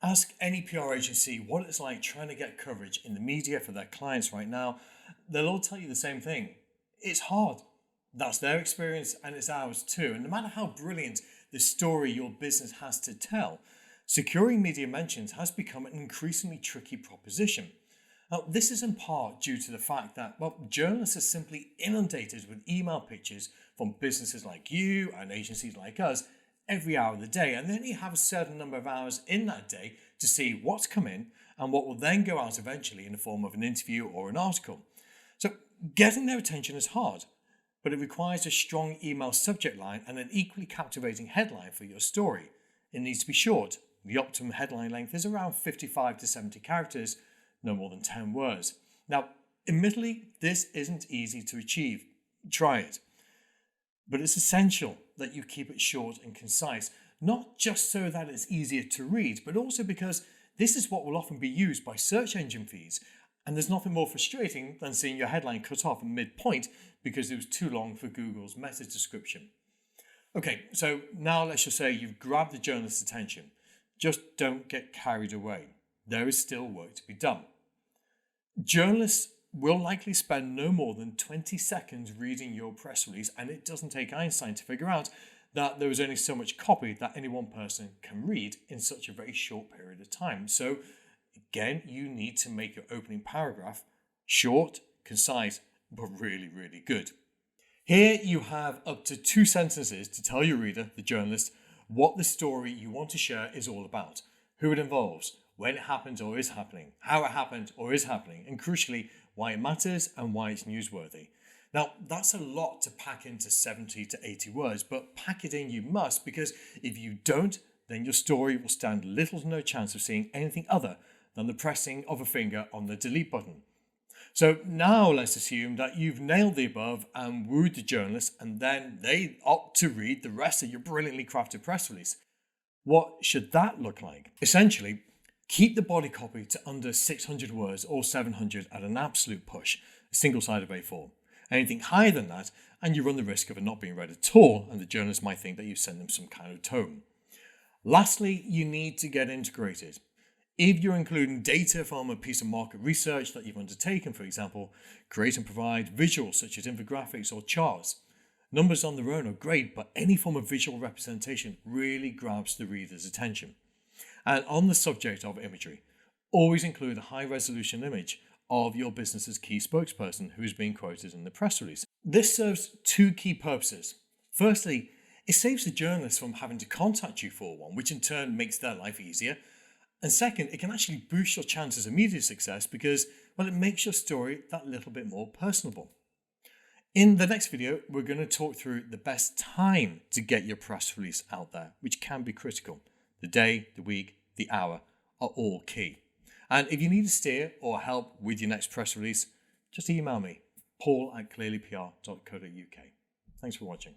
Ask any PR agency what it's like trying to get coverage in the media for their clients right now. They'll all tell you the same thing. It's hard. That's their experience and it's ours too. And no matter how brilliant the story your business has to tell, securing media mentions has become an increasingly tricky proposition. Now, this is in part due to the fact that, journalists are simply inundated with email pitches from businesses like you and agencies like us every hour of the day, and they only have a certain number of hours in that day to see what's come in and what will then go out eventually in the form of an interview or an article. So getting their attention is hard, but it requires a strong email subject line and an equally captivating headline for your story. It needs to be short. The optimum headline length is around 55 to 70 characters, no more than 10 words. Now, admittedly, this isn't easy to achieve. Try it. But it's essential that you keep it short and concise, not just so that it's easier to read, but also because this is what will often be used by search engine feeds. And there's nothing more frustrating than seeing your headline cut off at midpoint because it was too long for Google's meta description. Okay, so now let's just say you've grabbed the journalist's attention. Just don't get carried away. There is still work to be done. Journalists will likely spend no more than 20 seconds reading your press release, and it doesn't take Einstein to figure out that there is only so much copy that any one person can read in such a very short period of time. So again, you need to make your opening paragraph short, concise, but really, really good. Here you have up to 2 sentences to tell your reader, the journalist, what the story you want to share is all about, who it involves, when it happened or is happening, how it happened or is happening, and crucially, why it matters and why it's newsworthy. Now, that's a lot to pack into 70 to 80 words, but pack it in you must, because if you don't, then your story will stand little to no chance of seeing anything other than the pressing of a finger on the delete button. So now let's assume that you've nailed the above and wooed the journalist, and then they opt to read the rest of your brilliantly crafted press release. What should that look like? Essentially, keep the body copy to under 600 words or 700 at an absolute push, a single-sided A4. Anything higher than that, and you run the risk of it not being read at all, and the journalist might think that you sent them some kind of tone. Lastly, you need to get integrated. If you're including data from a piece of market research that you've undertaken, for example, create and provide visuals such as infographics or charts. Numbers on their own are great, but any form of visual representation really grabs the reader's attention. And on the subject of imagery, always include a high-resolution image of your business's key spokesperson who is being quoted in the press release. This serves 2 key purposes. Firstly, it saves the journalist from having to contact you for one, which in turn makes their life easier. And second, it can actually boost your chances of media success because, it makes your story that little bit more personable. In the next video, we're going to talk through the best time to get your press release out there, which can be critical. The day, the week, the hour are all key. And if you need a steer or help with your next press release, just email me, paul@clearlypr.co.uk. Thanks for watching.